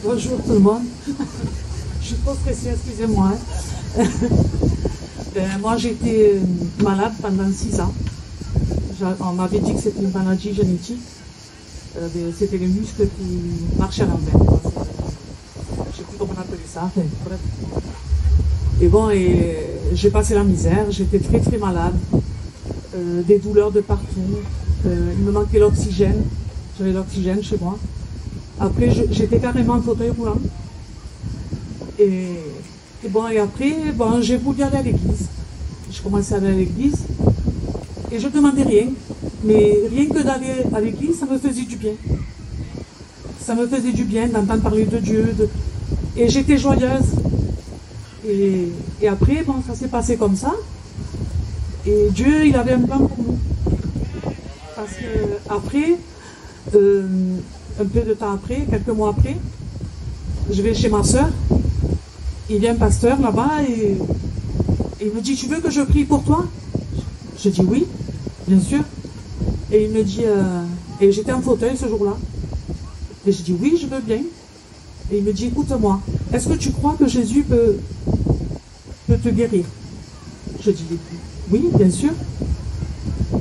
Bonjour tout le monde. Je suis trop stressée, excusez-moi. Moi j'étais malade pendant 6 ans. On m'avait dit que c'était une maladie génétique. C'était les muscles qui marchaient à l'envers. Je ne sais plus comment on appelait ça. Bref. Et bon, j'ai passé la misère, j'étais très très malade. Des douleurs de partout. Il me manquait l'oxygène. J'avais l'oxygène chez moi. Après, j'étais carrément en fauteuil roulant. Et après, j'ai voulu aller à l'église. Je commençais à aller à l'église. Et je ne demandais rien. Mais rien que d'aller à l'église, ça me faisait du bien. Ça me faisait du bien d'entendre parler de Dieu. Et j'étais joyeuse. Et après, ça s'est passé comme ça. Et Dieu, il avait un plan pour nous. Parce que après, un peu de temps après, quelques mois après, je vais chez ma soeur. Il vient un pasteur là-bas et il me dit, tu veux que je prie pour toi? Je dis oui, bien sûr. Et il me dit, et j'étais en fauteuil ce jour-là. Et je dis oui, je veux bien. Et il me dit, écoute-moi, est-ce que tu crois que Jésus peut te guérir? Je dis oui, bien sûr.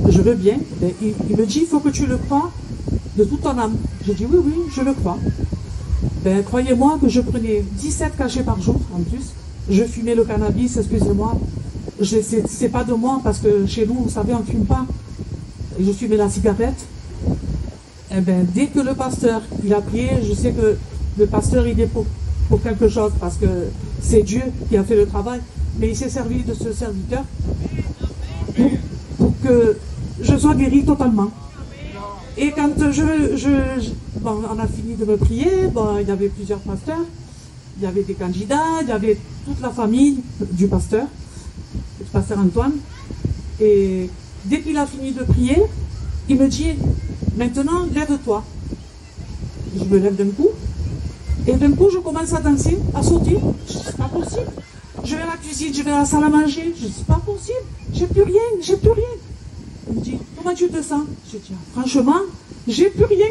Je veux bien. Il me dit, il faut que tu le crois de toute ton âme. Je dis oui, je le crois. Croyez-moi que je prenais 17 cachets par jour en plus. Je fumais le cannabis, excusez-moi. C'est pas de moi parce que chez nous, vous savez, on ne fume pas. Et je fumais la cigarette. Dès que le pasteur, il a prié, je sais que le pasteur, il est pour quelque chose parce que c'est Dieu qui a fait le travail. Mais il s'est servi de ce serviteur pour que je sois guérie totalement. Et quand on a fini de me prier, il y avait plusieurs pasteurs, il y avait des candidats, il y avait toute la famille du pasteur Antoine. Et dès qu'il a fini de prier, il me dit, maintenant lève-toi. Je me lève d'un coup, et d'un coup je commence à danser, à sauter. Je dis, c'est pas possible. Je vais à la cuisine, je vais à la salle à manger. Je dis, c'est pas possible, j'ai plus rien. Il me dit, comment tu te sens? Je dis, franchement, j'ai plus rien.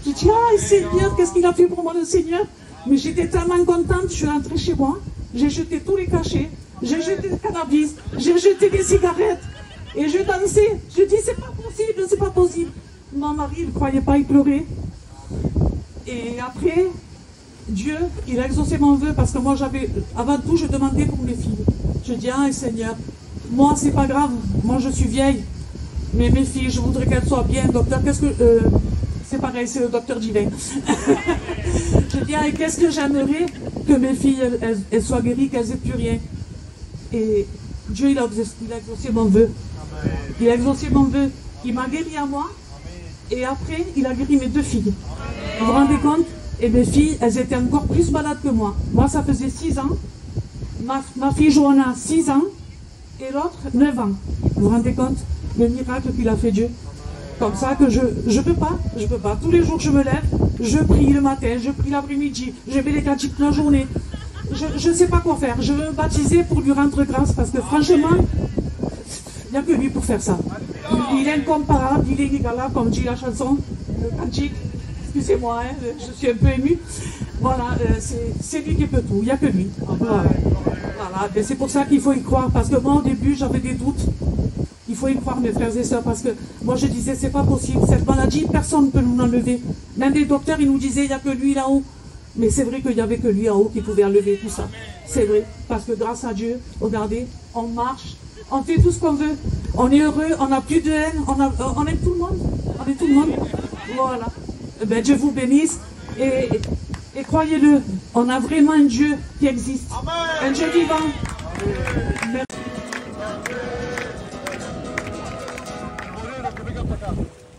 Je dis, Seigneur, qu'est-ce qu'il a fait pour moi le Seigneur? Mais j'étais tellement contente, je suis rentrée chez moi, j'ai jeté tous les cachets, j'ai jeté le cannabis, j'ai jeté les cigarettes, et je dansais. Je dis, c'est pas possible. Mon mari, il ne croyait pas, il pleurait. Et après, Dieu, il a exaucé mon vœu, parce que moi, avant tout, je demandais pour mes filles. Je dis, Seigneur, moi, c'est pas grave, moi, je suis vieille. Mais mes filles, je voudrais qu'elles soient bien. Docteur, c'est pareil, c'est le docteur divin. Je dis, qu'est-ce que j'aimerais que mes filles, elles soient guéries, qu'elles n'aient plus rien. Et Dieu, il a exaucé mon vœu. Il a exaucé mon vœu. Il m'a guéri à moi. Et après, il a guéri mes 2 filles. Vous vous rendez compte? Et mes filles, elles étaient encore plus malades que moi. Moi, ça faisait 6 ans. Ma fille Johanna, 6 ans. Et l'autre, 9 ans. Vous vous rendez compte? Le miracle qu'il a fait Dieu. Comme ça que je peux pas. Tous les jours je me lève, je prie le matin, je prie l'après-midi, je vais les cantiques la journée. Je ne sais pas quoi faire. Je veux me baptiser pour lui rendre grâce parce que franchement, il n'y a que lui pour faire ça. Il est incomparable, il est inégalable, comme dit la chanson, le cantique. Excusez-moi, je suis un peu émue. Voilà, c'est lui qui peut tout, il n'y a que lui. Voilà. C'est pour ça qu'il faut y croire, parce que moi au début j'avais des doutes. Il faut y croire, mes frères et sœurs, parce que moi je disais, c'est pas possible, cette maladie, personne ne peut nous l'enlever. Même les docteurs, ils nous disaient, il n'y a que lui là-haut. Mais c'est vrai qu'il n'y avait que lui en haut qui pouvait enlever tout ça. C'est vrai, parce que grâce à Dieu, regardez, on marche, on fait tout ce qu'on veut, on est heureux, on n'a plus de haine, on aime tout le monde. On aime tout le monde. Voilà. Dieu vous bénisse, et croyez-le, on a vraiment un Dieu qui existe. Amen. Un Dieu vivant. Merci.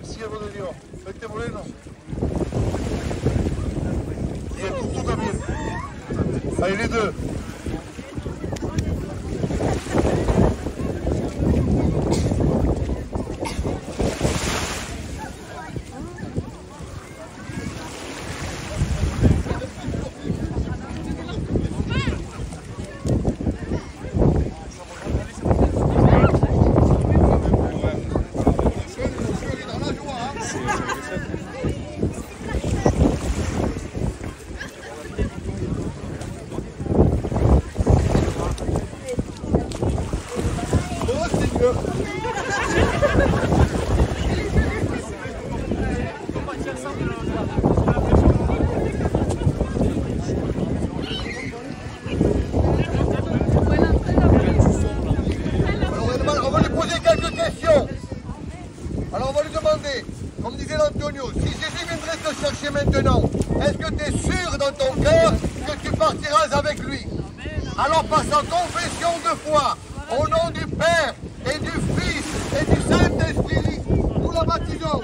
Siervo de Dios, vete Moreno. Y el tú también. Ahí líder. Michel Antonio, si Jésus viendrait te chercher maintenant, est-ce que tu es sûr dans ton cœur que tu partiras avec lui? Alors passe en confession de foi, au nom du Père et du Fils et du Saint-Esprit, nous la baptisons.